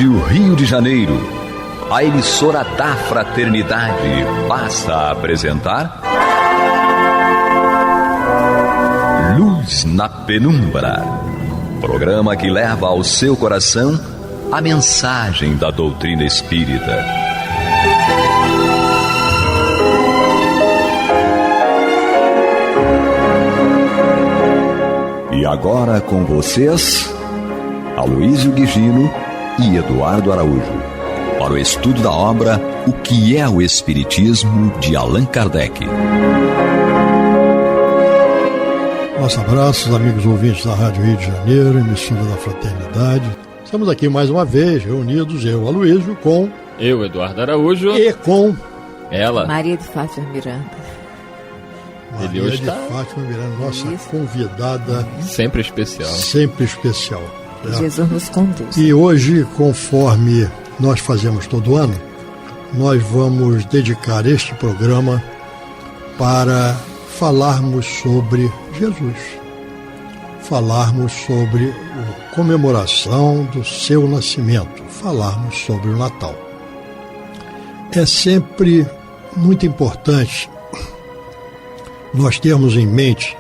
Rádio Rio de Janeiro, a emissora da Fraternidade, passa a apresentar Luz na Penumbra, programa que leva ao seu coração a mensagem da doutrina espírita. E agora com vocês, Aloísio Guigino e Eduardo Araújo, para o estudo da obra O que é o Espiritismo, de Allan Kardec. Nosso abraço, amigos ouvintes da Rádio Rio de Janeiro, emissora da Fraternidade. Estamos aqui mais uma vez, reunidos, eu, Aloísio, com... Eu, Eduardo Araújo. E com... Ela. Maria de Fátima Miranda. Maria de Fátima Miranda, nossa convidada. Sempre especial. Sempre especial. Jesus nos conduz. E hoje, conforme nós fazemos todo ano, nós vamos dedicar este programa para falarmos sobre Jesus. Falarmos sobre a comemoração do seu nascimento. Falarmos sobre o Natal. É sempre muito importante nós termos em mente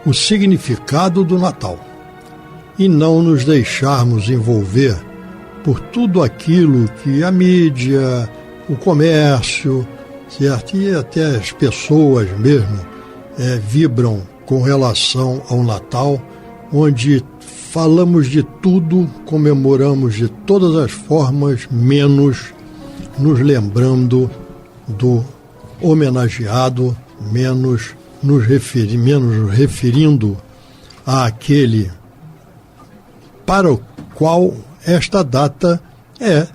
o significado do Natal e não nos deixarmos envolver por tudo aquilo que a mídia, o comércio, certo? E até as pessoas mesmo vibram com relação ao Natal, onde falamos de tudo, comemoramos de todas as formas, menos nos lembrando do homenageado, menos nos referindo àquele para o qual esta data é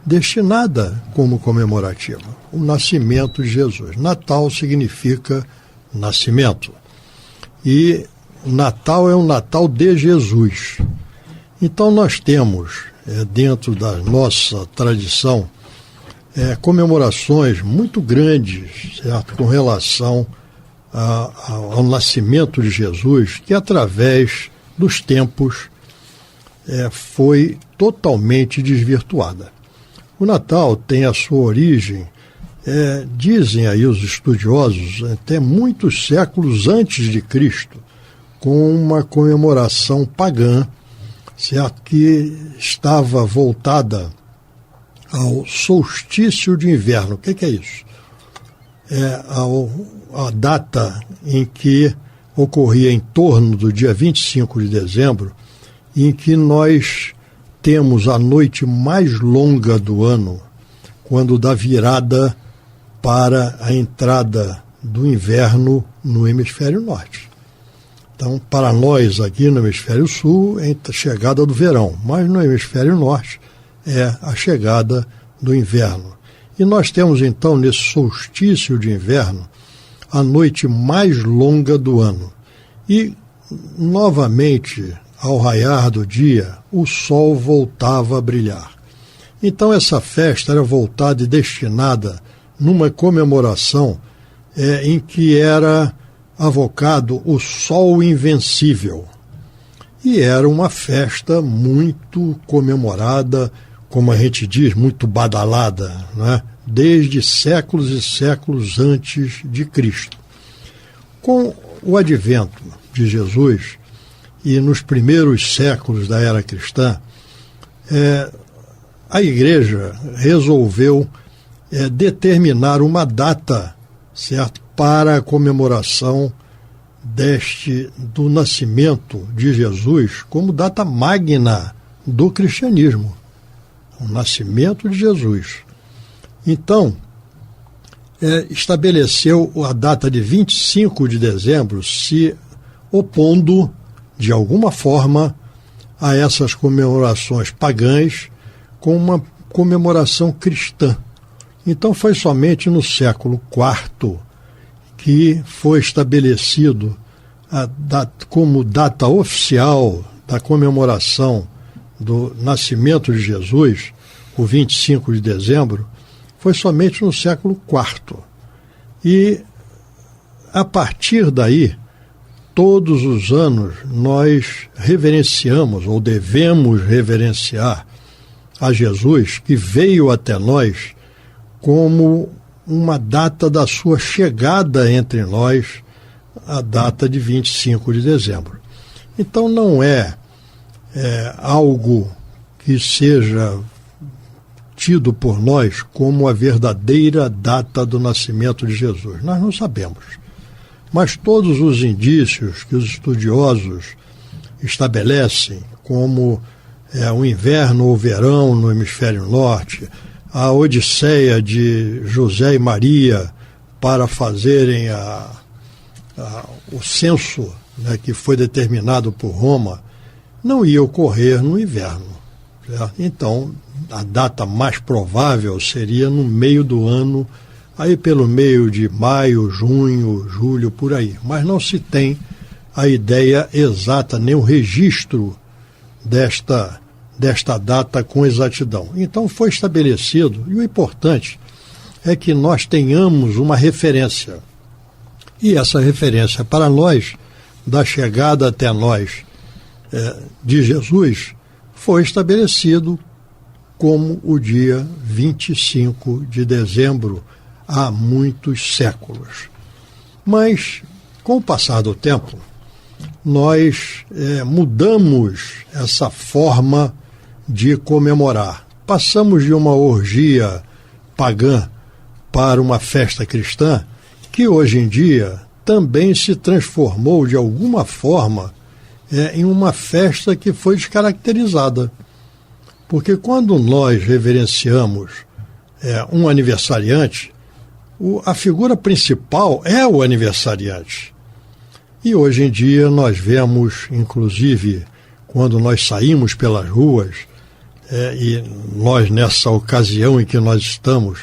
destinada como comemorativa, o nascimento de Jesus. Natal significa nascimento. E Natal é um Natal de Jesus. Então nós temos, dentro da nossa tradição, comemorações muito grandes, certo? Com relação ao nascimento de Jesus, que através dos tempos foi totalmente desvirtuada. O Natal tem a sua origem, dizem aí os estudiosos, até muitos séculos antes de Cristo, com uma comemoração pagã, certo? Que estava voltada ao solstício de inverno. O que é isso? A data em que ocorria em torno do dia 25 de dezembro, em que nós temos a noite mais longa do ano, quando dá virada para a entrada do inverno no hemisfério norte. Então, para nós aqui no hemisfério sul, é a chegada do verão, mas no hemisfério norte é a chegada do inverno. E nós temos então, nesse solstício de inverno, a noite mais longa do ano. E, novamente, ao raiar do dia, o sol voltava a brilhar. Então essa festa era voltada e destinada numa comemoração em que era avocado o sol invencível. E era uma festa muito comemorada, como a gente diz, muito badalada, né? Desde séculos e séculos antes de Cristo. Com o advento de Jesus, e nos primeiros séculos da era cristã, a Igreja resolveu determinar uma data, certo, para a comemoração do nascimento de Jesus como data magna do cristianismo, o nascimento de Jesus. Então, estabeleceu a data de 25 de dezembro, se opondo de alguma forma a essas comemorações pagãs com uma comemoração cristã. Então foi somente no século IV que foi estabelecido como data oficial da comemoração do nascimento de Jesus, o 25 de dezembro, foi somente no século IV. E, a partir daí, todos os anos nós reverenciamos, ou devemos reverenciar, a Jesus, que veio até nós como uma data da sua chegada entre nós, a data de 25 de dezembro. Então não é algo que seja tido por nós como a verdadeira data do nascimento de Jesus. Nós não sabemos. Mas todos os indícios que os estudiosos estabelecem, como o inverno ou verão no hemisfério norte, a odisseia de José e Maria para fazerem o censo, né, que foi determinado por Roma, não ia ocorrer no inverno. Certo? Então, a data mais provável seria no meio do ano, aí pelo meio de maio, junho, julho, por aí. Mas não se tem a ideia exata, nem o registro desta data com exatidão. Então foi estabelecido, e o importante é que nós tenhamos uma referência. E essa referência para nós, da chegada até nós de Jesus, foi estabelecido como o dia 25 de dezembro há muitos séculos. Mas, com o passar do tempo, nós mudamos essa forma de comemorar. Passamos de uma orgia pagã para uma festa cristã, que hoje em dia também se transformou de alguma forma em uma festa que foi descaracterizada. Porque quando nós reverenciamos um aniversariante, a figura principal é o aniversariante. E hoje em dia nós vemos, inclusive, quando nós saímos pelas ruas, e nós nessa ocasião em que nós estamos,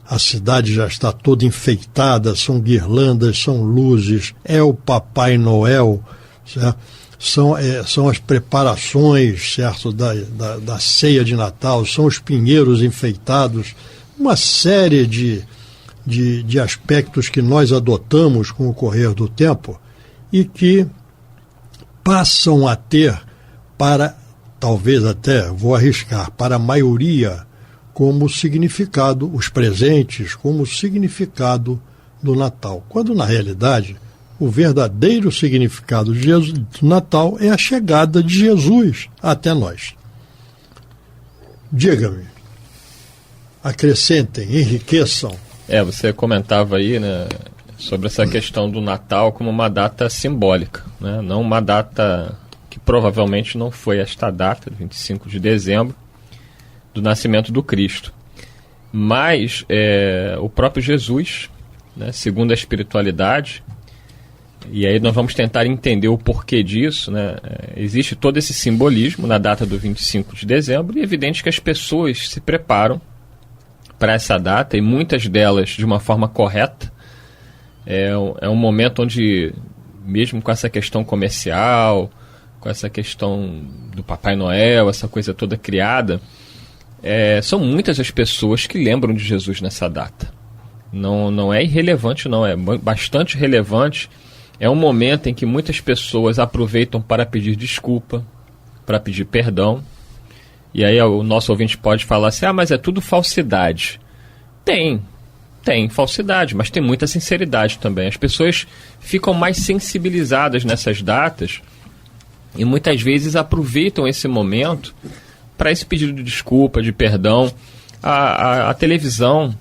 a cidade já está toda enfeitada, são guirlandas, são luzes, é o Papai Noel, certo? São as preparações, certo, da ceia de Natal, são os pinheiros enfeitados, uma série de aspectos que nós adotamos com o correr do tempo e que passam a ter, talvez até, vou arriscar, para a maioria, como significado, os presentes, como significado do Natal. Quando, na realidade, o verdadeiro significado do Natal é a chegada de Jesus até nós. Diga-me, acrescentem, enriqueçam. Você comentava aí, né, sobre essa questão do Natal como uma data simbólica, né? Não uma data que provavelmente não foi esta data, 25 de dezembro, do nascimento do Cristo. Mas o próprio Jesus, né, segundo a espiritualidade, e aí nós vamos tentar entender o porquê disso, né? Existe todo esse simbolismo na data do 25 de dezembro, e é evidente que as pessoas se preparam para essa data, e muitas delas de uma forma correta. É um momento onde, mesmo com essa questão comercial, com essa questão do Papai Noel, essa coisa toda criada, são muitas as pessoas que lembram de Jesus nessa data. Não é irrelevante, não, é bastante relevante. É um momento em que muitas pessoas aproveitam para pedir desculpa, para pedir perdão. E aí o nosso ouvinte pode falar assim, mas é tudo falsidade. Tem falsidade, mas tem muita sinceridade também. As pessoas ficam mais sensibilizadas nessas datas e muitas vezes aproveitam esse momento para esse pedido de desculpa, de perdão. A televisão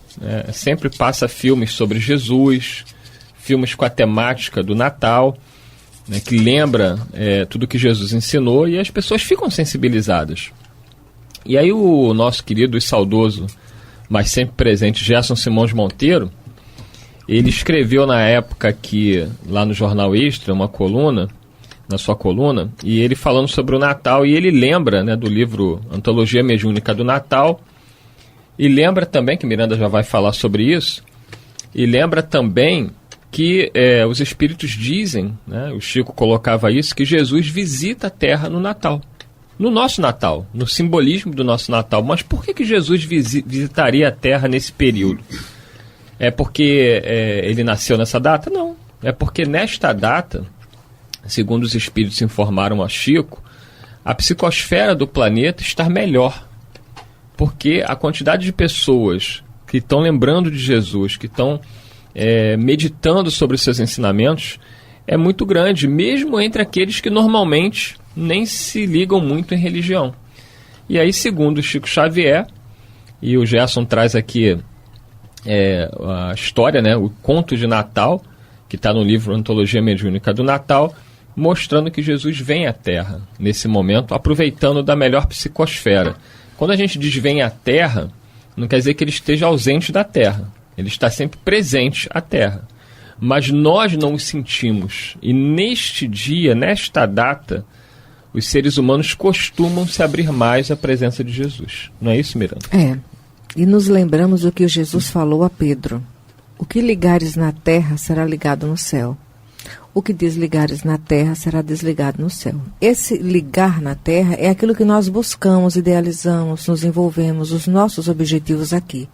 sempre passa filmes sobre Jesus, filmes com a temática do Natal, né, que lembra tudo que Jesus ensinou, e as pessoas ficam sensibilizadas. E aí o nosso querido e saudoso, mas sempre presente, Gerson Simões Monteiro, ele escreveu na época aqui, lá no Jornal Extra, uma coluna, na sua coluna, e ele falando sobre o Natal, e ele lembra, né, do livro Antologia Mediúnica do Natal, e lembra também, que Miranda já vai falar sobre isso, e lembra também que os espíritos dizem, né, o Chico colocava isso, que Jesus visita a Terra no Natal. No nosso Natal, no simbolismo do nosso Natal. Mas por que Jesus visitaria a Terra nesse período? É porque ele nasceu nessa data? Não. É porque nesta data, segundo os espíritos informaram a Chico, a psicosfera do planeta está melhor. porque a quantidade de pessoas que estão lembrando de Jesus, que estão meditando sobre os seus ensinamentos, é muito grande, mesmo entre aqueles que normalmente nem se ligam muito em religião. E aí, segundo Chico Xavier, e o Gerson traz aqui a história, né, o conto de Natal, que está no livro Antologia Mediúnica do Natal, mostrando que Jesus vem à Terra, nesse momento, aproveitando da melhor psicosfera. Quando a gente diz vem à Terra, não quer dizer que ele esteja ausente da Terra. Ele está sempre presente à Terra. Mas nós não o sentimos. E neste dia, nesta data, os seres humanos costumam se abrir mais à presença de Jesus. Não é isso, Miranda? E nos lembramos do que Jesus falou a Pedro. O que ligares na terra será ligado no céu. O que desligares na terra será desligado no céu. Esse ligar na terra é aquilo que nós buscamos, idealizamos, nos envolvemos, os nossos objetivos aqui.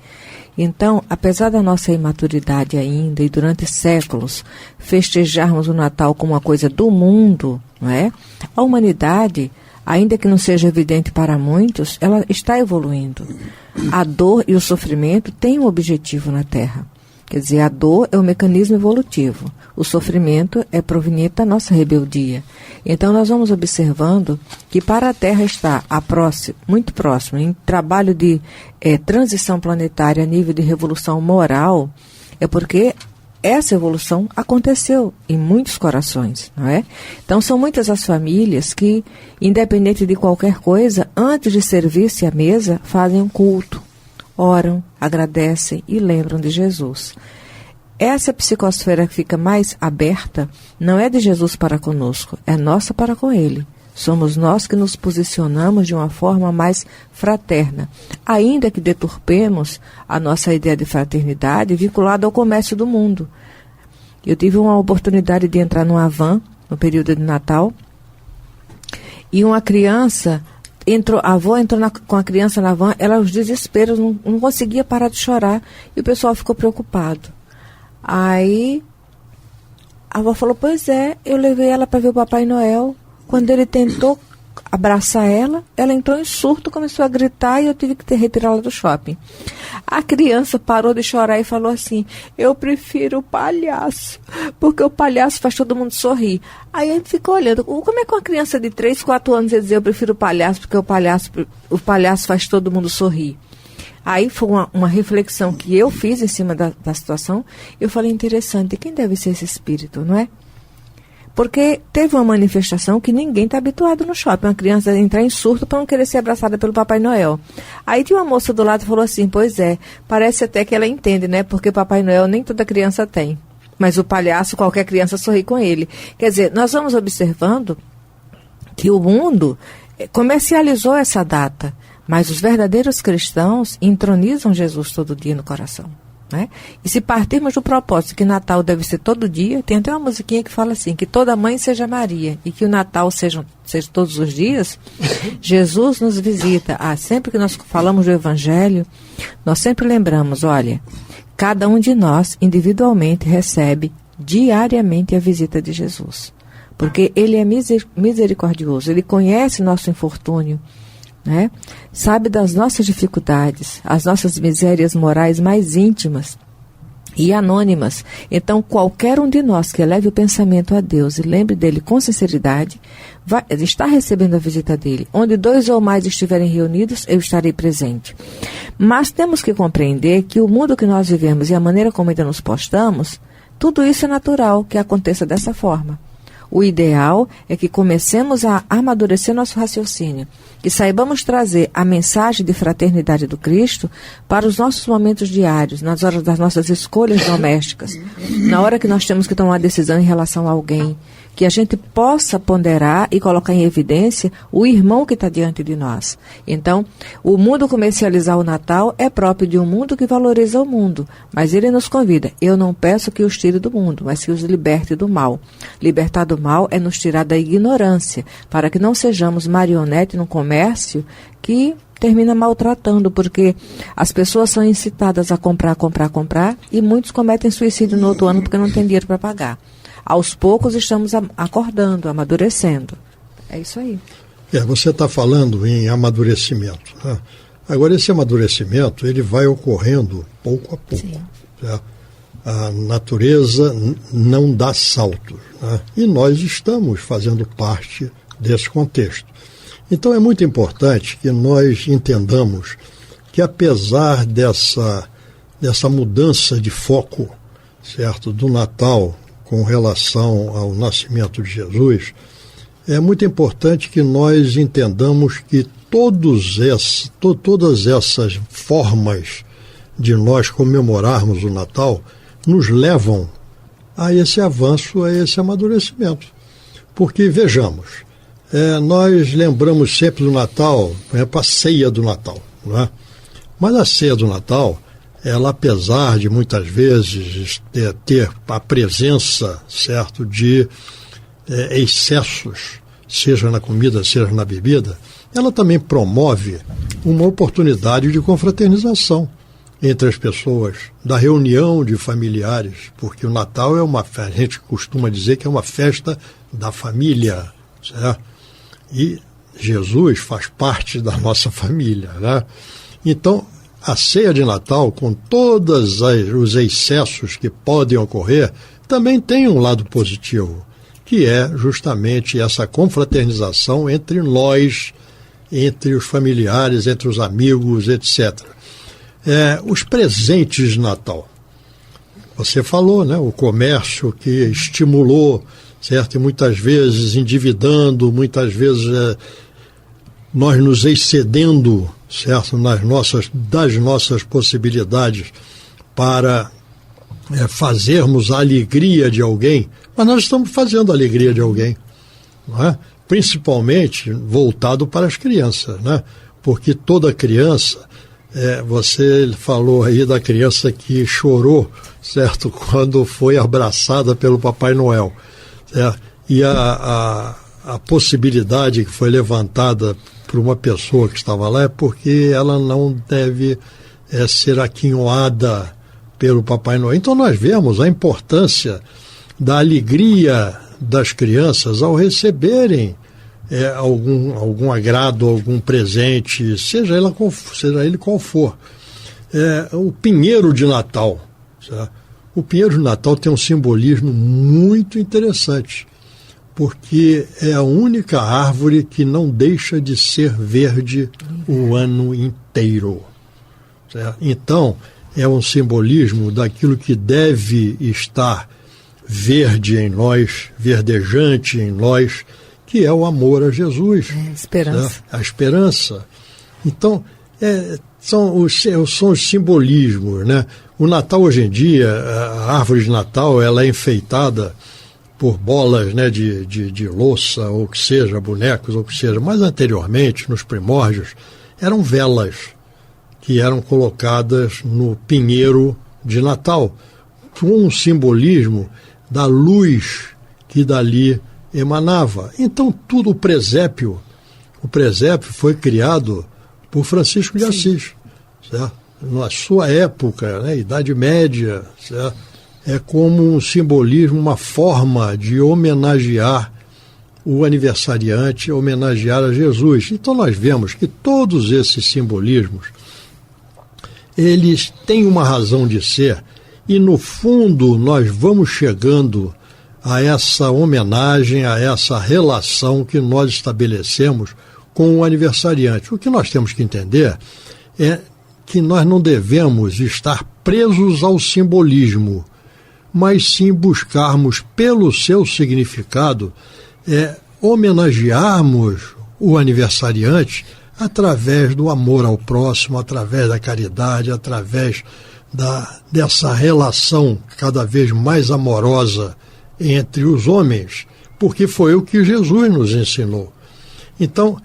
Então, apesar da nossa imaturidade ainda e durante séculos festejarmos o Natal como uma coisa do mundo, não é? A humanidade, ainda que não seja evidente para muitos, ela está evoluindo. A dor e o sofrimento têm um objetivo na Terra. Quer dizer, a dor é um mecanismo evolutivo. O sofrimento é proveniente da nossa rebeldia. Então, nós vamos observando que para a Terra estar muito próximo, em trabalho de transição planetária a nível de revolução moral, é porque essa evolução aconteceu em muitos corações, não é? Então, são muitas as famílias que, independente de qualquer coisa, antes de servir-se à mesa, fazem um culto, oram, agradecem e lembram de Jesus. Essa psicosfera que fica mais aberta não é de Jesus para conosco, é nossa para com Ele. Somos nós que nos posicionamos de uma forma mais fraterna, ainda que deturpemos a nossa ideia de fraternidade vinculada ao comércio do mundo. Eu tive uma oportunidade de entrar numa van no período de Natal e uma criança a avó entrou com a criança na van, ela os desesperos, não conseguia parar de chorar e o pessoal ficou preocupado. Aí a avó falou, pois é, eu levei ela para ver o Papai Noel. Quando ele tentou abraçar ela entrou em surto, começou a gritar e eu tive que retirá-la do shopping. A criança parou de chorar e falou assim, eu prefiro o palhaço, porque o palhaço faz todo mundo sorrir. Aí a gente ficou olhando, como é que uma criança de 3, 4 anos ia dizer eu prefiro o palhaço, porque o palhaço faz todo mundo sorrir? Aí foi uma reflexão que eu fiz em cima da situação. Eu falei, interessante, quem deve ser esse espírito, não é? Porque teve uma manifestação que ninguém está habituado no shopping. Uma criança entrar em surto para não querer ser abraçada pelo Papai Noel. Aí tinha uma moça do lado que falou assim, pois é, parece até que ela entende, né? Porque Papai Noel nem toda criança tem. Mas o palhaço, qualquer criança sorri com ele. Quer dizer, nós vamos observando que o mundo comercializou essa data. Mas os verdadeiros cristãos entronizam Jesus todo dia no coração. Né? E se partirmos do propósito que Natal deve ser todo dia, tem até uma musiquinha que fala assim, que toda mãe seja Maria e que o Natal seja todos os dias, Jesus nos visita. Sempre que nós falamos do Evangelho, nós sempre lembramos, olha, cada um de nós individualmente recebe diariamente a visita de Jesus, porque Ele é misericordioso, Ele conhece nosso infortúnio, né? Sabe das nossas dificuldades, as nossas misérias morais mais íntimas e anônimas. Então, qualquer um de nós que eleve o pensamento a Deus e lembre dele com sinceridade, está recebendo a visita dele. Onde 2 ou mais estiverem reunidos, eu estarei presente. Mas temos que compreender que o mundo que nós vivemos e a maneira como ainda nos postamos, tudo isso é natural que aconteça dessa forma. O ideal é que comecemos a amadurecer nosso raciocínio, que saibamos trazer a mensagem de fraternidade do Cristo para os nossos momentos diários, nas horas das nossas escolhas domésticas, na hora que nós temos que tomar uma decisão em relação a alguém, que a gente possa ponderar e colocar em evidência o irmão que está diante de nós. Então, o mundo comercializar o Natal é próprio de um mundo que valoriza o mundo, mas ele nos convida. Eu não peço que os tire do mundo, mas que os liberte do mal. Libertar do mal é nos tirar da ignorância, para que não sejamos marionete num comércio que termina maltratando, porque as pessoas são incitadas a comprar, e muitos cometem suicídio no outro ano porque não tem dinheiro para pagar. Aos poucos estamos acordando, amadurecendo. É isso aí. Você está falando em amadurecimento. Né? Agora, esse amadurecimento, ele vai ocorrendo pouco a pouco. Certo? A natureza não dá saltos, né? E nós estamos fazendo parte desse contexto. Então, é muito importante que nós entendamos que, apesar dessa mudança de foco, certo, do Natal com relação ao nascimento de Jesus, é muito importante que nós entendamos que todas essas formas de nós comemorarmos o Natal nos levam a esse avanço, a esse amadurecimento. Porque, vejamos, nós lembramos sempre do Natal, a ceia do Natal, não é? Mas a ceia do Natal, ela, apesar de muitas vezes ter a presença, certo, de excessos, seja na comida, seja na bebida, ela também promove uma oportunidade de confraternização entre as pessoas, da reunião de familiares, porque o Natal é uma festa, a gente costuma dizer que é uma festa da família, certo? E Jesus faz parte da nossa família, né? Então, a ceia de Natal, com todos os excessos que podem ocorrer, também tem um lado positivo, que é justamente essa confraternização entre nós, entre os familiares, entre os amigos, etc. Os presentes de Natal. Você falou, né? O comércio que estimulou, certo? E muitas vezes endividando, muitas vezes nós nos excedendo, certo? Das nossas possibilidades para fazermos a alegria de alguém, mas nós estamos fazendo a alegria de alguém, não é? Principalmente voltado para as crianças, né? Porque toda criança, você falou aí da criança que chorou, certo? Quando foi abraçada pelo Papai Noel, certo? E a possibilidade que foi levantada por uma pessoa que estava lá é porque ela não deve ser aquinhoada pelo Papai Noel. Então nós vemos a importância da alegria das crianças ao receberem algum agrado, algum presente, seja ele qual for. O pinheiro de Natal, certo? O pinheiro de Natal tem um simbolismo muito interessante, porque é a única árvore que não deixa de ser verde o ano inteiro, certo? Então, é um simbolismo daquilo que deve estar verde em nós, verdejante em nós, que é o amor a Jesus. A esperança. Certo? A esperança. Então, são os simbolismos, né? O Natal hoje em dia, a árvore de Natal, ela é enfeitada por bolas, né, de louça, ou que seja, bonecos, ou que seja. Mas anteriormente, nos primórdios, eram velas que eram colocadas no pinheiro de Natal, com um simbolismo da luz que dali emanava. Então, tudo o presépio foi criado por Francisco de Assis, certo? Na sua época, né, Idade Média, certo? É como um simbolismo, uma forma de homenagear o aniversariante, homenagear a Jesus. Então nós vemos que todos esses simbolismos, eles têm uma razão de ser, e no fundo nós vamos chegando a essa homenagem, a essa relação que nós estabelecemos com o aniversariante. O que nós temos que entender é que nós não devemos estar presos ao simbolismo, mas sim buscarmos, pelo seu significado, homenagearmos o aniversariante através do amor ao próximo, através da caridade, através dessa relação cada vez mais amorosa entre os homens, porque foi o que Jesus nos ensinou. Então,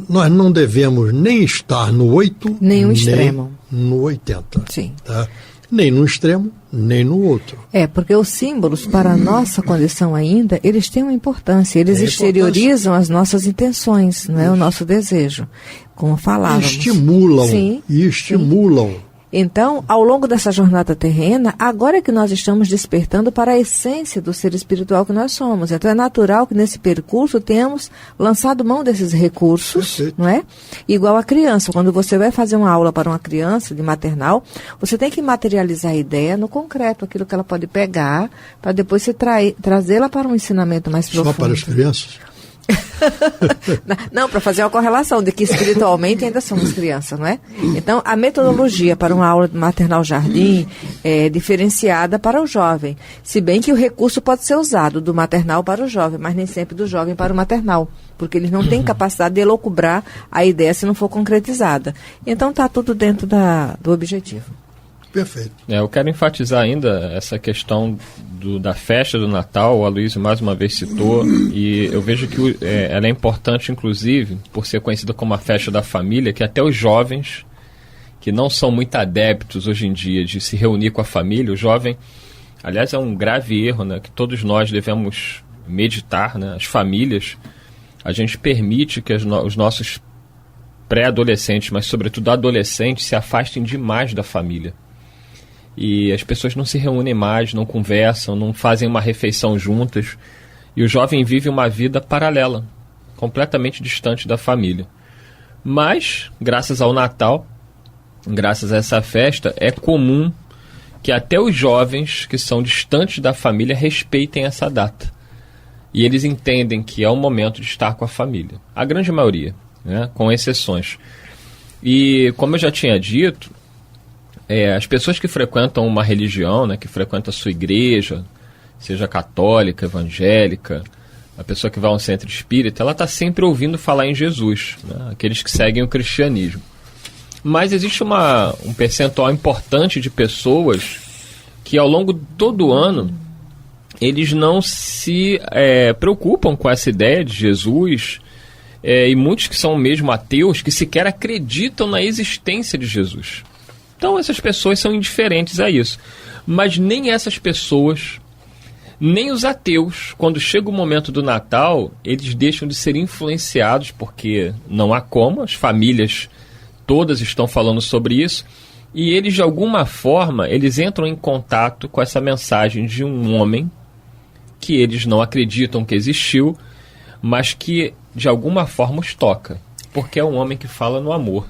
nós não devemos nem estar no 8, nem no extremo, no 80. Sim. Tá? Nem no extremo, nem no outro. Porque os símbolos, para a nossa condição ainda, eles têm uma importância. Eles exteriorizam as nossas intenções, não é? O nosso desejo, como falávamos. Estimulam. Sim. E estimulam. Então, ao longo dessa jornada terrena, agora é que nós estamos despertando para a essência do ser espiritual que nós somos. Então, é natural que nesse percurso tenhamos lançado mão desses recursos, Perfeito. não é? Igual a criança. Quando você vai fazer uma aula para uma criança de maternal, você tem que materializar a ideia no concreto, aquilo que ela pode pegar, para depois você trazê-la para um ensinamento mais profundo. Só para as crianças? Não, para fazer uma correlação de que espiritualmente ainda somos crianças, não é? Então, a metodologia para uma aula de maternal jardim é diferenciada para o jovem. Se bem que o recurso pode ser usado do maternal para o jovem, mas nem sempre do jovem para o maternal, porque eles não têm capacidade de elocubrar a ideia se não for concretizada. Então, está tudo dentro do objetivo. Perfeito. Eu quero enfatizar ainda essa questão da festa do Natal. O Aloysio mais uma vez citou, e eu vejo que ela é importante, inclusive, por ser conhecida como a festa da família, que até os jovens, que não são muito adeptos hoje em dia de se reunir com a família, o jovem, aliás, é um grave erro, né, que todos nós devemos meditar, né, as famílias, a gente permite que os nossos pré-adolescentes, mas sobretudo adolescentes, se afastem demais da família. E as pessoas não se reúnem mais, não conversam, não fazem uma refeição juntas. E o jovem vive uma vida paralela, completamente distante da família. Mas, graças ao Natal, graças a essa festa, é comum que até os jovens que são distantes da família respeitem essa data. E eles entendem que é o momento de estar com a família. A grande maioria, né, com exceções. E, como eu já tinha dito, as pessoas que frequentam uma religião, né, que frequentam a sua igreja, seja católica, evangélica, a pessoa que vai a um centro espírita, ela está sempre ouvindo falar em Jesus, né, aqueles que seguem o cristianismo. Mas existe um percentual importante de pessoas que ao longo de todo o ano eles não se preocupam com essa ideia de Jesus, e muitos que são mesmo ateus que sequer acreditam na existência de Jesus. Então essas pessoas são indiferentes a isso. Mas nem essas pessoas, nem os ateus, quando chega o momento do Natal, eles deixam de ser influenciados, porque não há como, as famílias todas estão falando sobre isso, e eles de alguma forma, eles entram em contato com essa mensagem de um homem que eles não acreditam que existiu, mas que de alguma forma os toca, porque é um homem que fala no amor,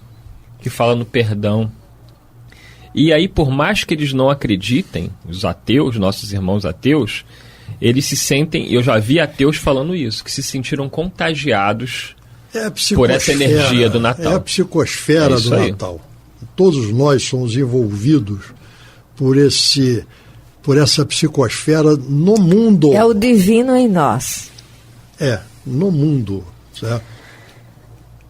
que fala no perdão. E aí, por mais que eles não acreditem, os ateus, nossos irmãos ateus, eles se sentem, eu já vi ateus falando isso, que se sentiram contagiados por essa energia do Natal. É a psicosfera do Natal. Todos nós somos envolvidos por essa psicosfera no mundo. É o divino em nós. No mundo, certo?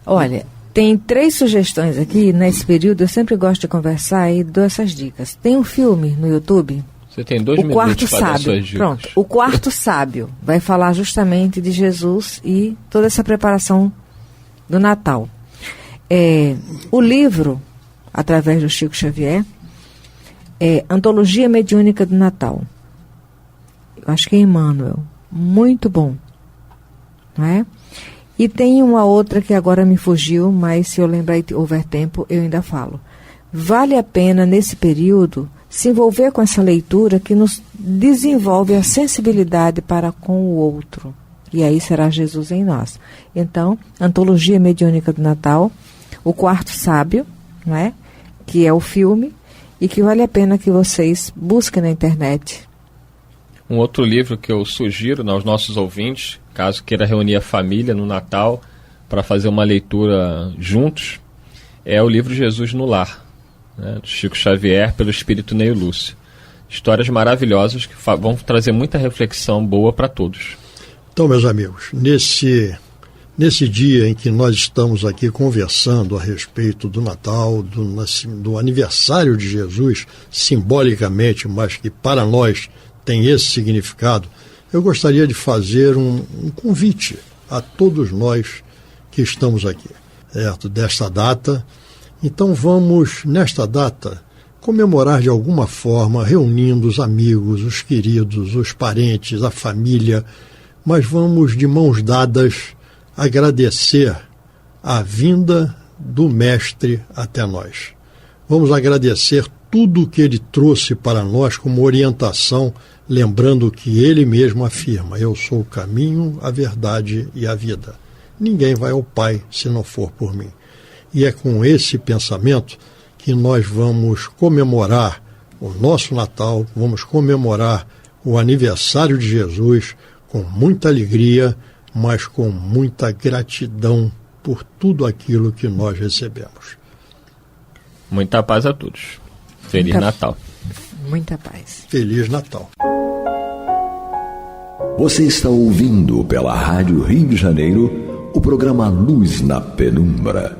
Olha, tem 3 sugestões aqui nesse período. Eu sempre gosto de conversar e dou essas dicas. Tem um filme no YouTube. Você tem 2 minutos para dar suas dicas. Pronto. O Quarto Sábio vai falar justamente de Jesus e toda essa preparação do Natal. O livro, através do Chico Xavier, é Antologia Mediúnica do Natal. Eu acho que é Emmanuel. Muito bom. Não é? E tem uma outra que agora me fugiu, mas se eu lembrar e houver tempo, eu ainda falo. Vale a pena, nesse período, se envolver com essa leitura que nos desenvolve a sensibilidade para com o outro. E aí será Jesus em nós. Então, Antologia Mediúnica do Natal, O Quarto Sábio, não é? Que é o filme, e que vale a pena que vocês busquem na internet. Um outro livro que eu sugiro aos nossos ouvintes, caso queira reunir a família no Natal para fazer uma leitura juntos, é o livro Jesus no Lar, né, do Chico Xavier, pelo espírito Ney Lúcio. Histórias maravilhosas que vão trazer muita reflexão boa para todos. Então, meus amigos, nesse dia em que nós estamos aqui conversando a respeito do Natal, do aniversário de Jesus, simbolicamente, mas que para nós tem esse significado, eu gostaria de fazer um convite a todos nós que estamos aqui, certo? Desta data. Então vamos, nesta data, comemorar de alguma forma, reunindo os amigos, os queridos, os parentes, a família, mas vamos de mãos dadas agradecer a vinda do Mestre até nós. Vamos agradecer tudo o que ele trouxe para nós como orientação, lembrando que ele mesmo afirma: eu sou o caminho, a verdade e a vida. Ninguém vai ao Pai se não for por mim. E é com esse pensamento que nós vamos comemorar o nosso Natal, vamos comemorar o aniversário de Jesus com muita alegria, mas com muita gratidão por tudo aquilo que nós recebemos. Muita paz a todos. Feliz Natal. Muita paz. Feliz Natal. Você está ouvindo pela Rádio Rio de Janeiro o programa Luz na Penumbra.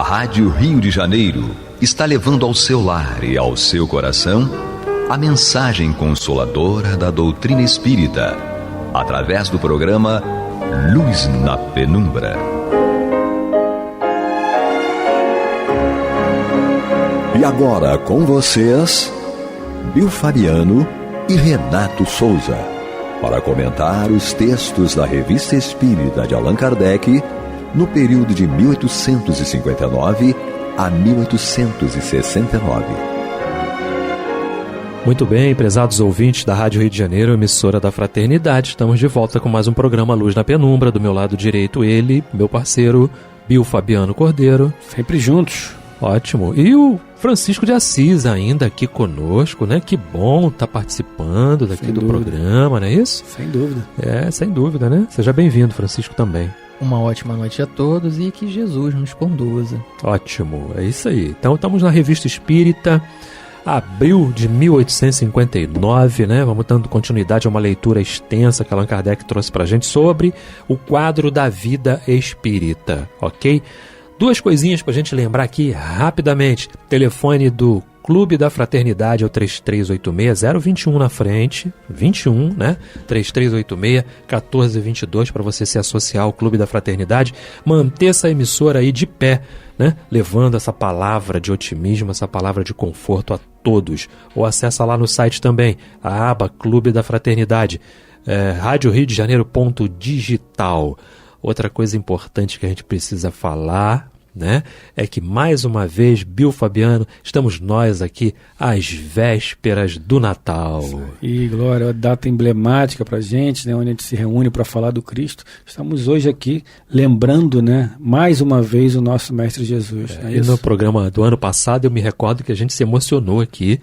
Rádio Rio de Janeiro está levando ao seu lar e ao seu coração a mensagem consoladora da doutrina espírita, através do programa Luz na Penumbra. E agora com vocês, Bill Fabiano e Renato Souza, para comentar os textos da Revista Espírita de Allan Kardec no período de 1859 a 1869. Muito bem, prezados ouvintes da Rádio Rio de Janeiro, emissora da Fraternidade. Estamos de volta com mais um programa Luz na Penumbra. Do meu lado direito, ele, meu parceiro, Bill Fabiano Cordeiro. Sempre juntos. Ótimo. E o Francisco de Assis ainda aqui conosco, né? Que bom estar participando daqui do programa, não é isso? Sem dúvida. Sem dúvida, né? Seja bem-vindo, Francisco, também. Uma ótima noite a todos e que Jesus nos conduza. Ótimo, é isso aí. Então estamos na Revista Espírita, abril de 1859, né? Vamos dando continuidade a uma leitura extensa que Allan Kardec trouxe pra gente sobre o quadro da vida espírita, ok? Duas coisinhas pra gente lembrar aqui rapidamente. Telefone do Clube da Fraternidade é o 3386-021 na frente, 21, né? 3386-1422 para você se associar ao Clube da Fraternidade, manter essa emissora aí de pé, né? Levando essa palavra de otimismo, essa palavra de conforto a todos. Ou acessa lá no site também, a aba Clube da Fraternidade, Rádio Rio de Janeiro.digital. Outra coisa importante que a gente precisa falar, né, é que mais uma vez, Bill Fabiano, estamos nós aqui às vésperas do Natal. E Glória, uma data emblemática para a gente, né, onde a gente se reúne para falar do Cristo. Estamos hoje aqui lembrando, né, mais uma vez o nosso Mestre Jesus. E no programa do ano passado eu me recordo que a gente se emocionou aqui,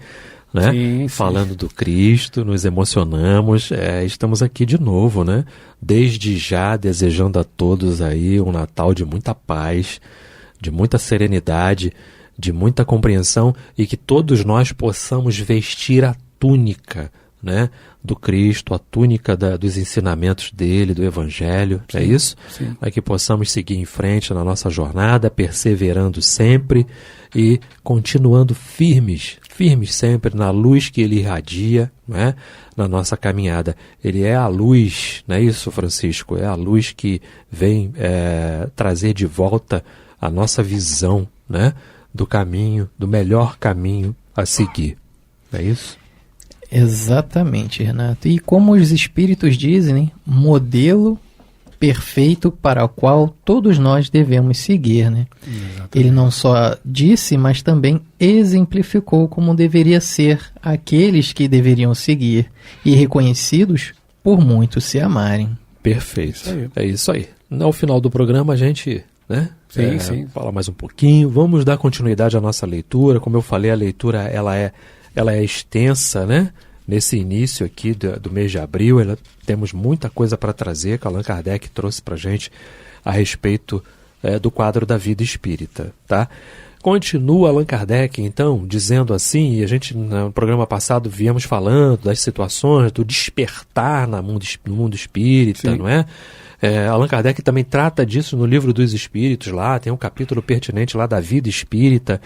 né? Sim. Falando do Cristo, nos emocionamos, estamos aqui de novo, né? Desde já desejando a todos aí um Natal de muita paz, de muita serenidade, de muita compreensão e que todos nós possamos vestir a túnica, né, do Cristo, a túnica dos ensinamentos dele, do Evangelho, sim, é isso? Sim. Para que possamos seguir em frente na nossa jornada, perseverando sempre e continuando firmes sempre na luz que ele irradia, né, na nossa caminhada. Ele é a luz, não é isso, Francisco? É a luz que vem trazer de volta a nossa visão, né, do caminho, do melhor caminho a seguir. É isso? Exatamente, Renato. E como os espíritos dizem, modelo perfeito para o qual todos nós devemos seguir, né? Exatamente. Ele não só disse, mas também exemplificou como deveria ser aqueles que deveriam seguir e reconhecidos por muitos se amarem. Perfeito. É isso aí. No final do programa a gente, né? Sim. Fala mais um pouquinho. Vamos dar continuidade à nossa leitura. Como eu falei, a leitura ela é extensa, né? Nesse início aqui do mês de abril, temos muita coisa para trazer que Allan Kardec trouxe para a gente a respeito do quadro da vida espírita, tá? Continua Allan Kardec, então, dizendo assim, e a gente no programa passado viemos falando das situações do despertar no mundo espírita, sim, não é? Allan Kardec também trata disso no Livro dos Espíritos, lá tem um capítulo pertinente lá da vida espírita,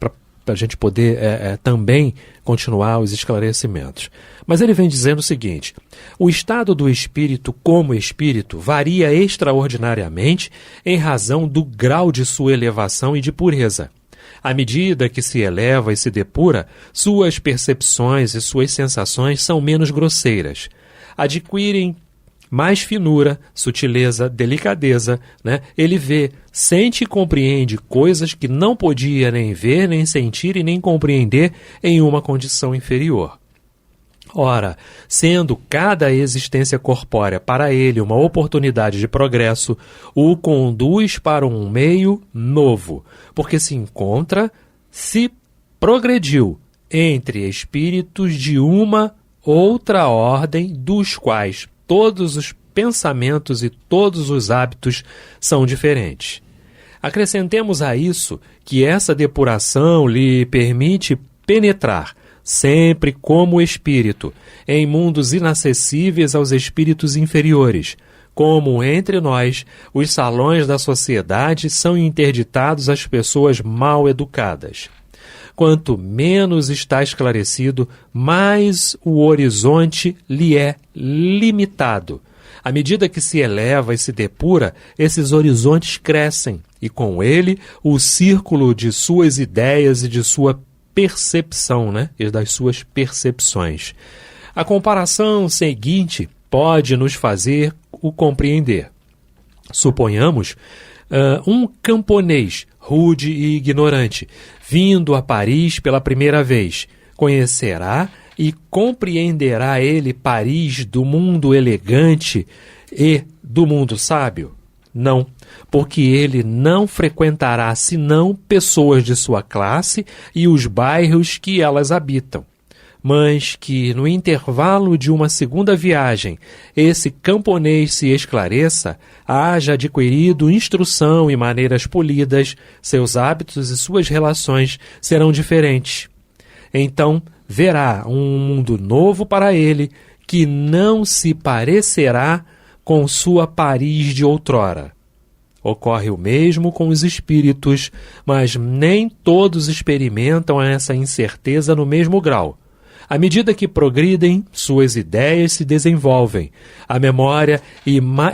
para para a gente poder também continuar os esclarecimentos. Mas ele vem dizendo o seguinte: o estado do espírito como espírito varia extraordinariamente em razão do grau de sua elevação e de pureza. À medida que se eleva e se depura, suas percepções e suas sensações são menos grosseiras. Adquirem mais finura, sutileza, delicadeza, né? Ele vê, sente e compreende coisas que não podia nem ver, nem sentir e nem compreender em uma condição inferior. Ora, sendo cada existência corpórea para ele uma oportunidade de progresso, o conduz para um meio novo, porque se progrediu entre espíritos de uma outra ordem, dos quais todos os pensamentos e todos os hábitos são diferentes. Acrescentemos a isso que essa depuração lhe permite penetrar, sempre como espírito, em mundos inacessíveis aos espíritos inferiores, como entre nós os salões da sociedade são interditados às pessoas mal educadas. Quanto menos está esclarecido, mais o horizonte lhe é limitado. À medida que se eleva e se depura, esses horizontes crescem, e com ele o círculo de suas ideias e de sua percepção, né? E das suas percepções. A comparação seguinte pode nos fazer o compreender. Suponhamos um camponês rude e ignorante, vindo a Paris pela primeira vez. Conhecerá e compreenderá ele Paris do mundo elegante e do mundo sábio? Não, porque ele não frequentará senão pessoas de sua classe e os bairros que elas habitam. Mas que, no intervalo de uma segunda viagem, esse camponês se esclareça, haja adquirido instrução e maneiras polidas, seus hábitos e suas relações serão diferentes. Então, verá um mundo novo para ele, que não se parecerá com sua Paris de outrora. Ocorre o mesmo com os espíritos, mas nem todos experimentam essa incerteza no mesmo grau. À medida que progridem, suas ideias se desenvolvem. A memória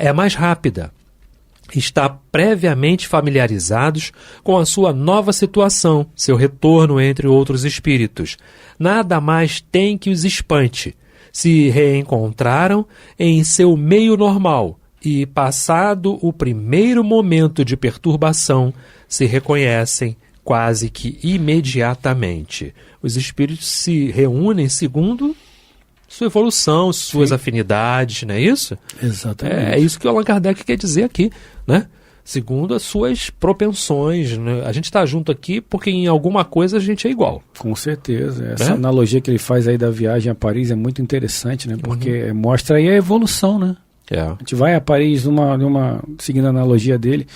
é mais rápida. Está previamente familiarizados com a sua nova situação, seu retorno entre outros espíritos. Nada mais tem que os espante. Se reencontraram em seu meio normal e, passado o primeiro momento de perturbação, se reconhecem quase que imediatamente. Os espíritos se reúnem segundo sua evolução, suas afinidades, não é isso? Exatamente. É isso que o Allan Kardec quer dizer aqui, né? Segundo as suas propensões, né? A gente está junto aqui porque em alguma coisa a gente é igual. Com certeza. Essa analogia que ele faz aí da viagem a Paris é muito interessante, né? Porque mostra aí a evolução, né? A gente vai a Paris, seguindo a analogia dele,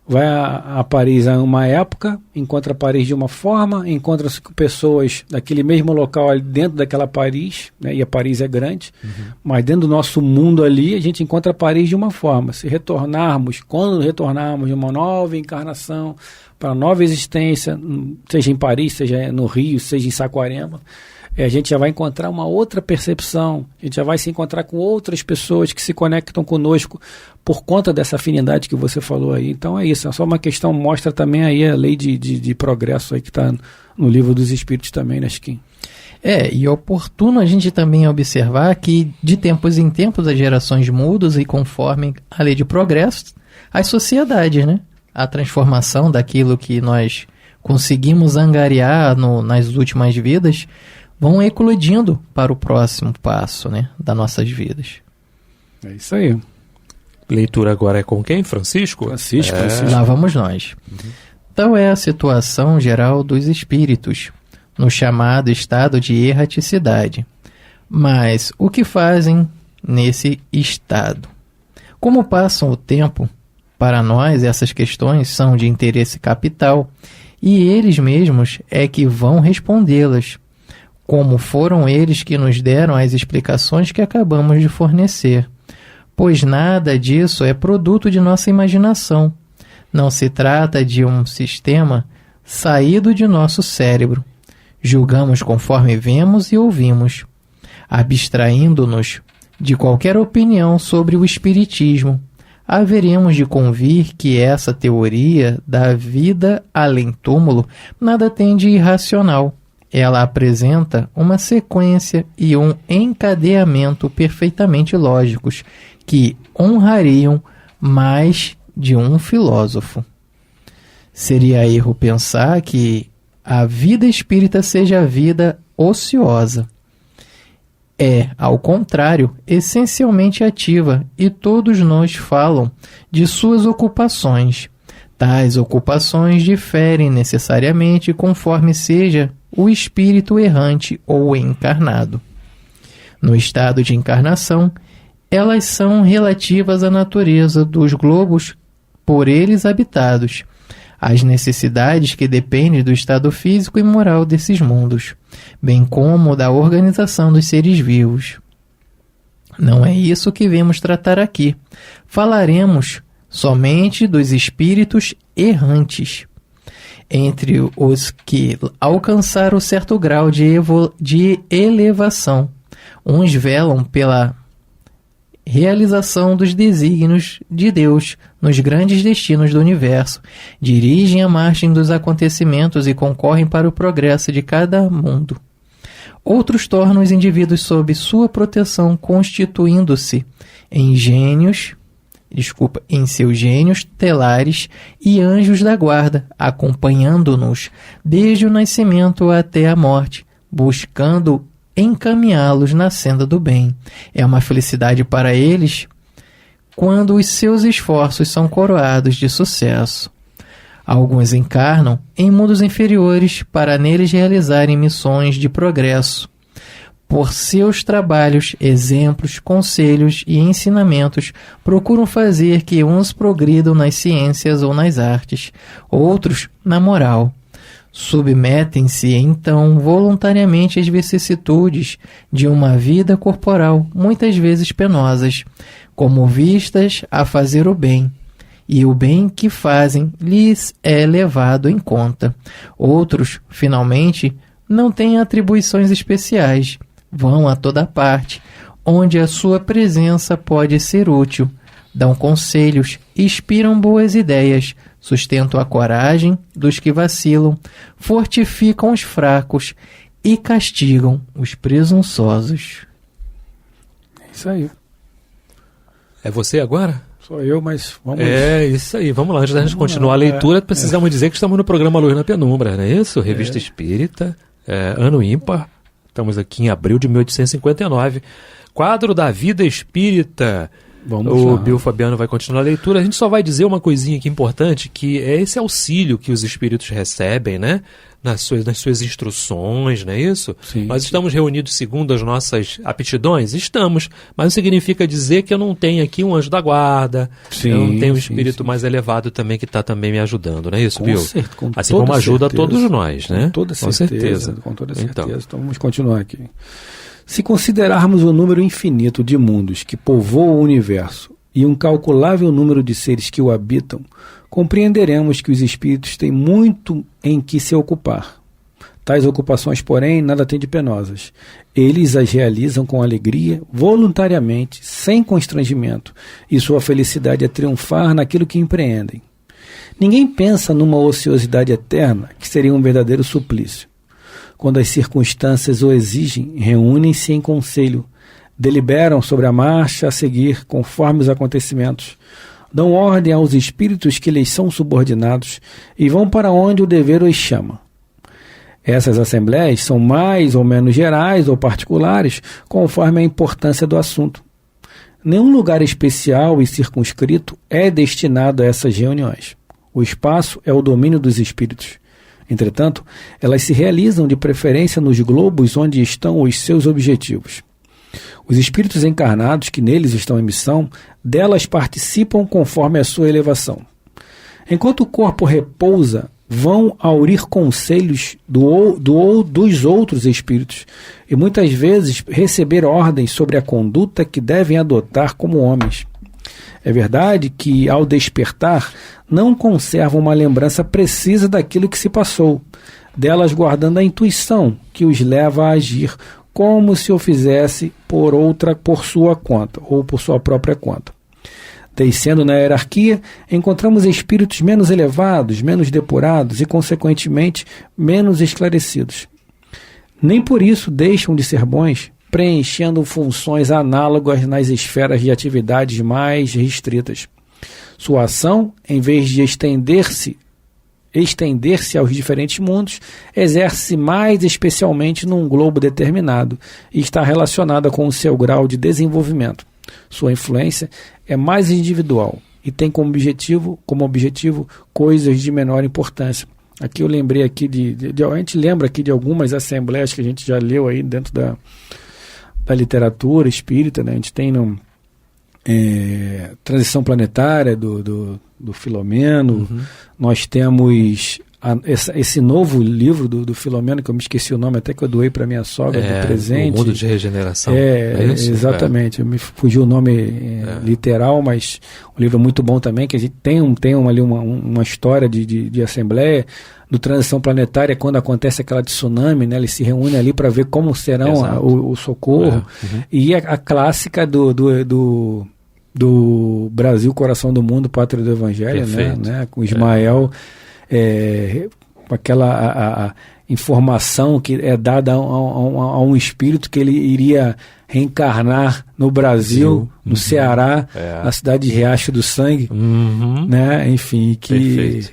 vai a Paris em uma época, encontra Paris de uma forma, encontra-se com pessoas daquele mesmo local ali dentro daquela Paris, né? E a Paris é grande, mas dentro do nosso mundo ali a gente encontra Paris de uma forma. Se retornarmos, quando retornarmos de uma nova encarnação, para uma nova existência, seja em Paris, seja no Rio, seja em Saquarema, a gente já vai encontrar uma outra percepção, a gente já vai se encontrar com outras pessoas que se conectam conosco por conta dessa afinidade que você falou aí. Então é isso, é só uma questão, mostra também aí a lei de progresso aí que está no Livro dos Espíritos também, né, Chiquinho? E é oportuno a gente também observar que de tempos em tempos as gerações mudam e conforme a lei de progresso, as sociedades, né? A transformação daquilo que nós conseguimos angariar nas últimas vidas vão eclodindo para o próximo passo, né, das nossas vidas. É isso aí. Leitura agora é com quem? Francisco? Francisco. Lá vamos nós. Tal é a situação geral dos espíritos, no chamado estado de erraticidade. Mas o que fazem nesse estado? Como passam o tempo, para nós essas questões são de interesse capital, e eles mesmos é que vão respondê-las, como foram eles que nos deram as explicações que acabamos de fornecer, pois nada disso é produto de nossa imaginação. Não se trata de um sistema saído de nosso cérebro. Julgamos conforme vemos e ouvimos, abstraindo-nos de qualquer opinião sobre o espiritismo. Haveremos de convir que essa teoria da vida além túmulo nada tem de irracional. Ela apresenta uma sequência e um encadeamento perfeitamente lógicos que honrariam mais de um filósofo. Seria erro pensar que a vida espírita seja a vida ociosa. É, ao contrário, essencialmente ativa, e todos nós falam de suas ocupações. Tais ocupações diferem necessariamente conforme seja o espírito errante ou encarnado. No estado de encarnação, elas são relativas à natureza dos globos por eles habitados, às necessidades que dependem do estado físico e moral desses mundos, bem como da organização dos seres vivos. Não é isso que vemos tratar aqui. Falaremos somente dos espíritos errantes, entre os que alcançaram certo grau de elevação. Uns velam pela realização dos desígnios de Deus nos grandes destinos do universo, dirigem a margem dos acontecimentos e concorrem para o progresso de cada mundo. Outros tornam os indivíduos sob sua proteção, constituindo-se em seus gênios telares e anjos da guarda, acompanhando-nos desde o nascimento até a morte, buscando encaminhá-los na senda do bem. É uma felicidade para eles quando os seus esforços são coroados de sucesso. Alguns encarnam em mundos inferiores para neles realizarem missões de progresso. Por seus trabalhos, exemplos, conselhos e ensinamentos, procuram fazer que uns progridam nas ciências ou nas artes, outros na moral. Submetem-se, então, voluntariamente às vicissitudes de uma vida corporal, muitas vezes penosas, como vistas a fazer o bem, e o bem que fazem lhes é levado em conta. Outros, finalmente, não têm atribuições especiais, vão a toda parte, onde a sua presença pode ser útil, dão conselhos, inspiram boas ideias, sustentam a coragem dos que vacilam, fortificam os fracos e castigam os presunçosos. É isso aí. É você agora? Sou eu, mas vamos... É isso aí, vamos lá. Antes da gente continuar a leitura, precisamos dizer que estamos no programa Luz na Penumbra, não é isso? Revista Espírita, ano ímpar. Estamos aqui em abril de 1859. Quadro da Vida Espírita. O Bill Fabiano vai continuar a leitura. A gente só vai dizer uma coisinha aqui importante, que é esse auxílio que os espíritos recebem, né? Nas suas instruções, não é isso? Sim, Nós estamos reunidos segundo as nossas aptidões? Estamos, mas não significa dizer que eu não tenho aqui um anjo da guarda, eu não tenho um espírito mais elevado também que está também me ajudando, não é isso, Bill? Assim como ajuda a todos nós, né? Com toda certeza. Então, vamos continuar aqui. Se considerarmos o número infinito de mundos que povoam o universo e um incalculável número de seres que o habitam, compreenderemos que os espíritos têm muito em que se ocupar. Tais ocupações, porém, nada têm de penosas. Eles as realizam com alegria, voluntariamente, sem constrangimento, e sua felicidade é triunfar naquilo que empreendem. Ninguém pensa numa ociosidade eterna, que seria um verdadeiro suplício. Quando as circunstâncias o exigem, reúnem-se em conselho, deliberam sobre a marcha a seguir conforme os acontecimentos, dão ordem aos espíritos que lhes são subordinados e vão para onde o dever os chama. Essas assembleias são mais ou menos gerais ou particulares, conforme a importância do assunto. Nenhum lugar especial e circunscrito é destinado a essas reuniões. O espaço é o domínio dos espíritos. Entretanto, elas se realizam de preferência nos globos onde estão os seus objetivos. Os espíritos encarnados que neles estão em missão, delas participam conforme a sua elevação. Enquanto o corpo repousa, vão aurir conselhos dos outros espíritos e muitas vezes receber ordens sobre a conduta que devem adotar como homens. É verdade que, ao despertar, não conservam uma lembrança precisa daquilo que se passou, delas guardando a intuição que os leva a agir como se o fizesse por sua conta, ou por sua própria conta. Descendo na hierarquia, encontramos espíritos menos elevados, menos depurados e, consequentemente, menos esclarecidos. Nem por isso deixam de ser bons, preenchendo funções análogas nas esferas de atividades mais restritas. Sua ação, em vez de estender-se aos diferentes mundos, exerce mais especialmente num globo determinado e está relacionada com o seu grau de desenvolvimento. Sua influência é mais individual e tem como objetivo coisas de menor importância. Aqui eu lembrei aqui a gente lembra aqui de algumas assembleias que a gente já leu aí dentro da literatura espírita, né? A gente tem Transição Planetária do Filomeno, nós temos esse novo livro do Filomeno, que eu me esqueci o nome, até que eu doei para minha sogra de presente. O Mundo de Regeneração. Isso? Exatamente, me fugiu o nome literal, mas um livro muito bom também, que a gente tem ali uma história de assembleia. Do Transição Planetária, quando acontece aquela tsunami, né, eles se reúnem ali para ver como serão o socorro. E a clássica do Brasil, Coração do Mundo, Pátria do Evangelho, né, com Ismael, com aquela informação que é dada a um espírito que ele iria reencarnar no Brasil, no Ceará, na cidade de Riacho do Sangue, né, enfim, que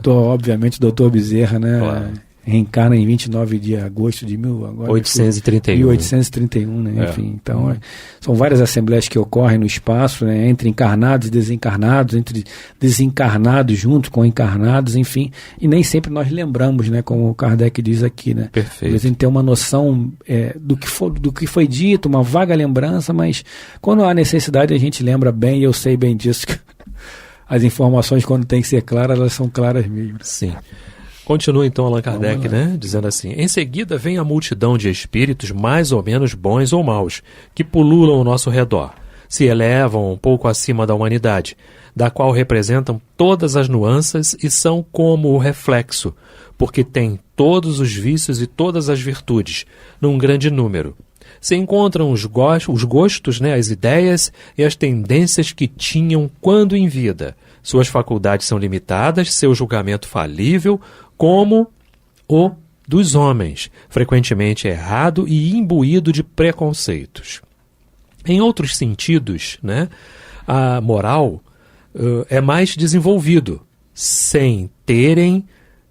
obviamente, doutor Bezerra, né, claro, reencarna em 29 de agosto de 1831, né? Enfim, então são várias assembleias que ocorrem no espaço, né, entre encarnados e desencarnados, entre desencarnados junto com encarnados, enfim, e nem sempre nós lembramos, né, como o Kardec diz aqui, né? Perfeito. A gente tem uma noção do que foi dito, uma vaga lembrança, mas quando há necessidade a gente lembra bem, e eu sei bem disso, que as informações, quando tem que ser claras, elas são claras mesmo. Sim. Continua então Allan Kardec, né, dizendo assim: em seguida vem a multidão de espíritos mais ou menos bons ou maus, que pululam ao nosso redor, se elevam um pouco acima da humanidade, da qual representam todas as nuances e são como o reflexo, porque têm todos os vícios e todas as virtudes, num grande número. Se encontram os gostos, né, as ideias e as tendências que tinham quando em vida. Suas faculdades são limitadas, seu julgamento falível, como o dos homens, frequentemente errado e imbuído de preconceitos. Em outros sentidos, né, a moral é mais desenvolvido, sem terem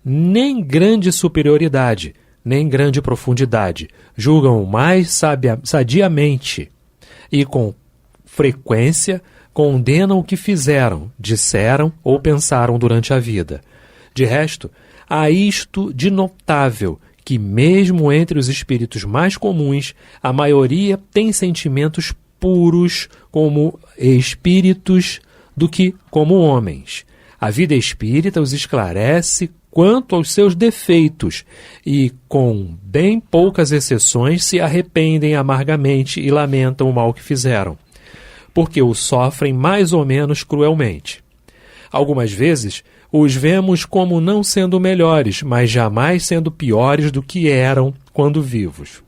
nem grande superioridade, nem grande profundidade, julgam mais sadiamente e com frequência condenam o que fizeram, disseram ou pensaram durante a vida. De resto, há isto de notável, que mesmo entre os espíritos mais comuns, a maioria tem sentimentos puros como espíritos do que como homens. A vida espírita os esclarece quanto aos seus defeitos e, com bem poucas exceções, se arrependem amargamente e lamentam o mal que fizeram, porque o sofrem mais ou menos cruelmente. Algumas vezes os vemos como não sendo melhores, mas jamais sendo piores do que eram quando vivos.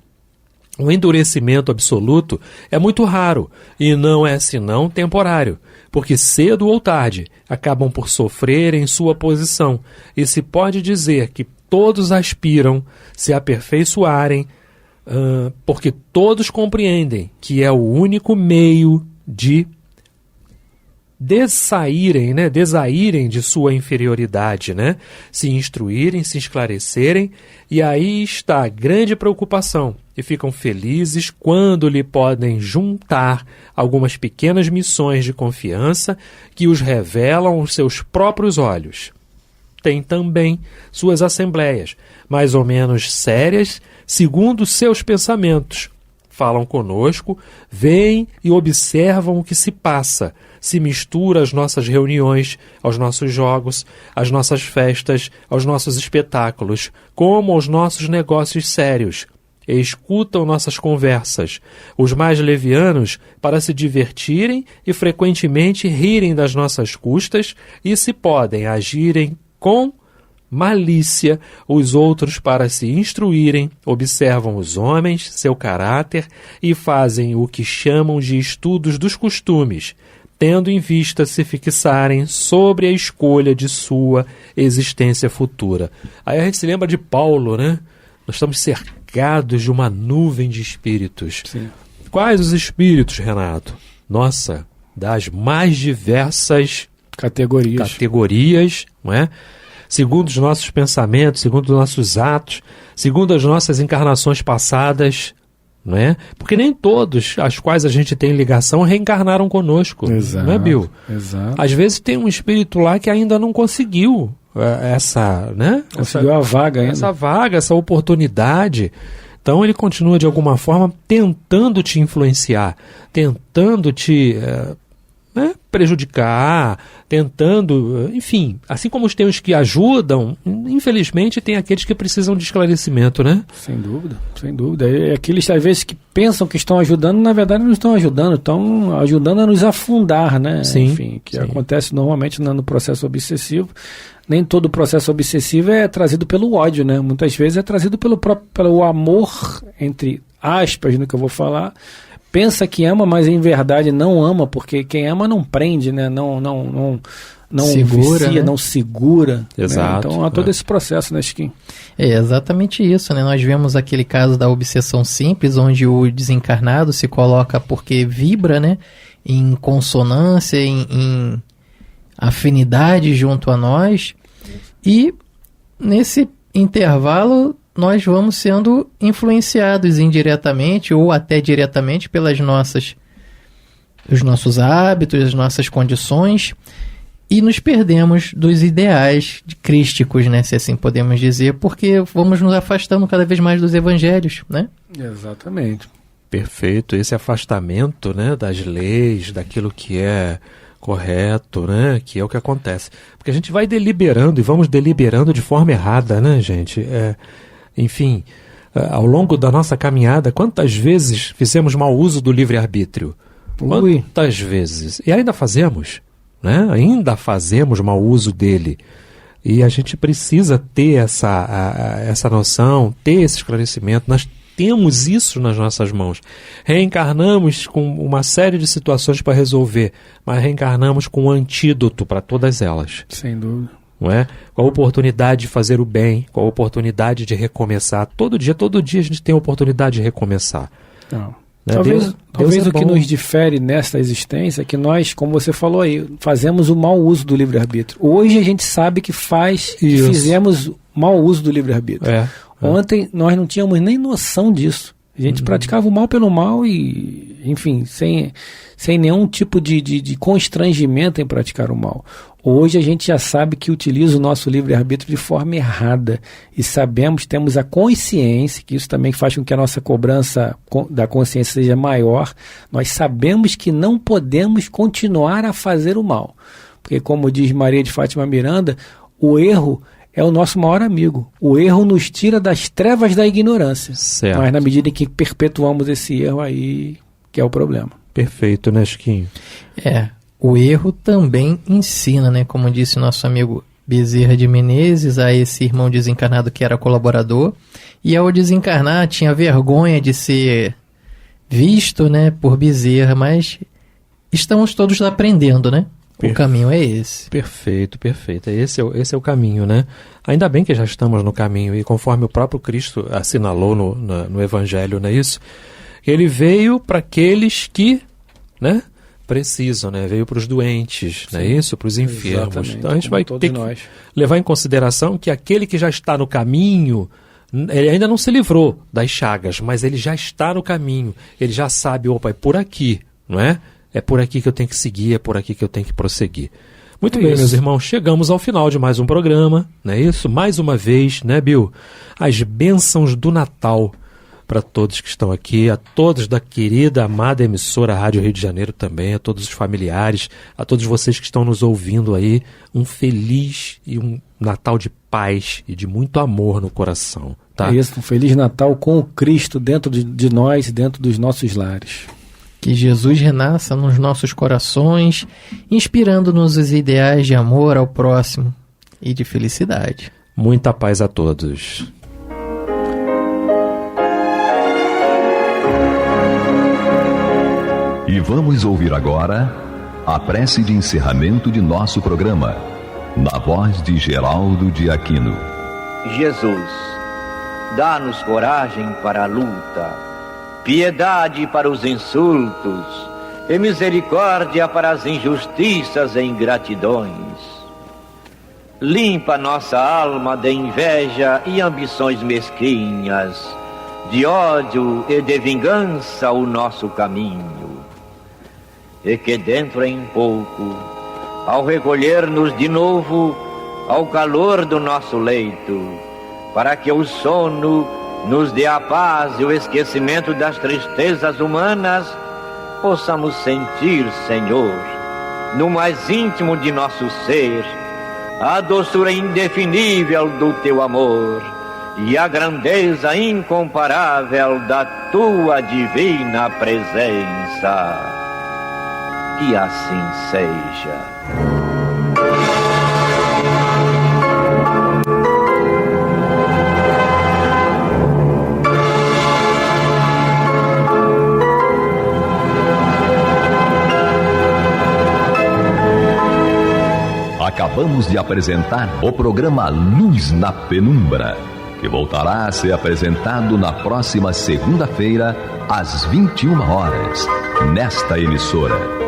O endurecimento absoluto é muito raro e não é senão temporário, porque cedo ou tarde acabam por sofrer em sua posição, e se pode dizer que todos aspiram se aperfeiçoarem, porque todos compreendem que é o único meio de desaírem de sua inferioridade, né? Se instruírem, se esclarecerem, e aí está a grande preocupação, e ficam felizes quando lhe podem juntar algumas pequenas missões de confiança que os revelam aos seus próprios olhos. Tem também suas assembleias, mais ou menos sérias, segundo seus pensamentos. Falam conosco, veem e observam o que se passa, se mistura às nossas reuniões, aos nossos jogos, às nossas festas, aos nossos espetáculos, como aos nossos negócios sérios. escutam nossas conversas. Os mais levianos, para se divertirem e frequentemente rirem das nossas custas, e, se podem, agirem com malícia. Os outros, para se instruírem, observam os homens, seu caráter, e fazem o que chamam de estudos dos costumes, tendo em vista se fixarem sobre a escolha de sua existência futura. Aí a gente se lembra de Paulo, né? Nós estamos cercados de uma nuvem de espíritos. Sim. Quais os espíritos, Renato? Nossa, das mais diversas categorias, não é? Segundo os nossos pensamentos, segundo os nossos atos, segundo as nossas encarnações passadas, não é? Porque nem todos as quais a gente tem ligação reencarnaram conosco. Exato, não é, Bill? Exato. Às vezes tem um espírito lá que ainda não conseguiu essa, né? Conseguiu a vaga ainda. Essa vaga, essa oportunidade. Então ele continua de alguma forma tentando te influenciar, tentando te prejudicar, tentando, enfim, assim como tem os que ajudam, infelizmente tem aqueles que precisam de esclarecimento, né? Sem dúvida, sem dúvida. É aqueles, às vezes, que pensam que estão ajudando, na verdade não estão ajudando, estão ajudando a nos afundar, né? Sim, enfim, que acontece normalmente no processo obsessivo. Nem todo processo obsessivo é trazido pelo ódio, né? Muitas vezes é trazido pelo amor, entre aspas, no que eu vou falar. Pensa que ama, mas em verdade não ama, porque quem ama não prende, né? Não segura, vicia, né? não segura. Exato. Né? Então há todo esse processo, né, Chiquinho? É exatamente isso, né? Nós vemos aquele caso da obsessão simples, onde o desencarnado se coloca porque vibra, né? Em consonância, em afinidade junto a nós. E nesse intervalo nós vamos sendo influenciados indiretamente ou até diretamente os nossos hábitos, as nossas condições, e nos perdemos dos ideais crísticos, né, se assim podemos dizer, porque vamos nos afastando cada vez mais dos evangelhos, né? Exatamente. Perfeito, esse afastamento, né, das leis, daquilo que é correto, né, que é o que acontece. Porque a gente vai deliberando e vamos deliberando de forma errada, né, gente? Enfim, ao longo da nossa caminhada, quantas vezes fizemos mau uso do livre-arbítrio? Quantas vezes? E ainda fazemos, né? Ainda fazemos mau uso dele. E a gente precisa ter essa noção, ter esse esclarecimento. Nós temos isso nas nossas mãos. Reencarnamos com uma série de situações para resolver, mas reencarnamos com um antídoto para todas elas. Sem dúvida. Não é? Com a oportunidade de fazer o bem, com a oportunidade de recomeçar. Todo dia a gente tem a oportunidade de recomeçar. Não. Né? Talvez é o que nos difere nesta existência é que nós, como você falou aí, fazemos o mau uso do livre-arbítrio. Hoje a gente sabe que fizemos mau uso do livre-arbítrio. Ontem nós não tínhamos nem noção disso. A gente praticava o mal pelo mal e, enfim, sem nenhum tipo de constrangimento em praticar o mal. Hoje a gente já sabe que utiliza o nosso livre-arbítrio de forma errada e temos a consciência, que isso também faz com que a nossa cobrança da consciência seja maior. Nós sabemos que não podemos continuar a fazer o mal. Porque, como diz Maria de Fátima Miranda, o erro é o nosso maior amigo. O erro nos tira das trevas da ignorância. Certo. Mas na medida em que perpetuamos esse erro aí, que é o problema. Perfeito, né, Chiquinho? O erro também ensina, né? Como disse nosso amigo Bezerra de Menezes, a esse irmão desencarnado que era colaborador, e ao desencarnar tinha vergonha de ser visto, né, por Bezerra, mas estamos todos aprendendo, né? O caminho é esse. Perfeito. Esse é o caminho, né? Ainda bem que já estamos no caminho, e conforme o próprio Cristo assinalou no Evangelho, não é isso? Ele veio para aqueles que, né, precisam, né? Veio para os doentes, não é isso? Para os enfermos. Exatamente. Então a gente vai ter que levar em consideração que aquele que já está no caminho, ele ainda não se livrou das chagas, mas ele já está no caminho. Ele já sabe, opa, é por aqui, não é? É por aqui que eu tenho que seguir, é por aqui que eu tenho que prosseguir. Muito bem, meus irmãos, chegamos ao final de mais um programa, não é isso? Mais uma vez, né, Bill? As bênçãos do Natal para todos que estão aqui, a todos da querida, amada emissora Rádio Rio de Janeiro também, a todos os familiares, a todos vocês que estão nos ouvindo aí, um feliz e um Natal de paz e de muito amor no coração. Tá. É isso, um Feliz Natal com o Cristo dentro de nós, dentro dos nossos lares. Que Jesus renasça nos nossos corações, inspirando-nos os ideais de amor ao próximo e de felicidade. Muita paz a todos. E vamos ouvir agora a prece de encerramento de nosso programa, na voz de Geraldo de Aquino. Jesus, dá-nos coragem para a luta, piedade para os insultos e misericórdia para as injustiças e ingratidões. Limpa nossa alma de inveja e ambições mesquinhas, de ódio e de vingança o nosso caminho. E que dentro em pouco, ao recolher-nos de novo ao calor do nosso leito, para que o sono nos dê a paz e o esquecimento das tristezas humanas, possamos sentir, Senhor, no mais íntimo de nosso ser, a doçura indefinível do Teu amor e a grandeza incomparável da Tua divina presença. Que assim seja. Acabamos de apresentar o programa Luz na Penumbra, que voltará a ser apresentado na próxima segunda-feira, às 21 horas, nesta emissora.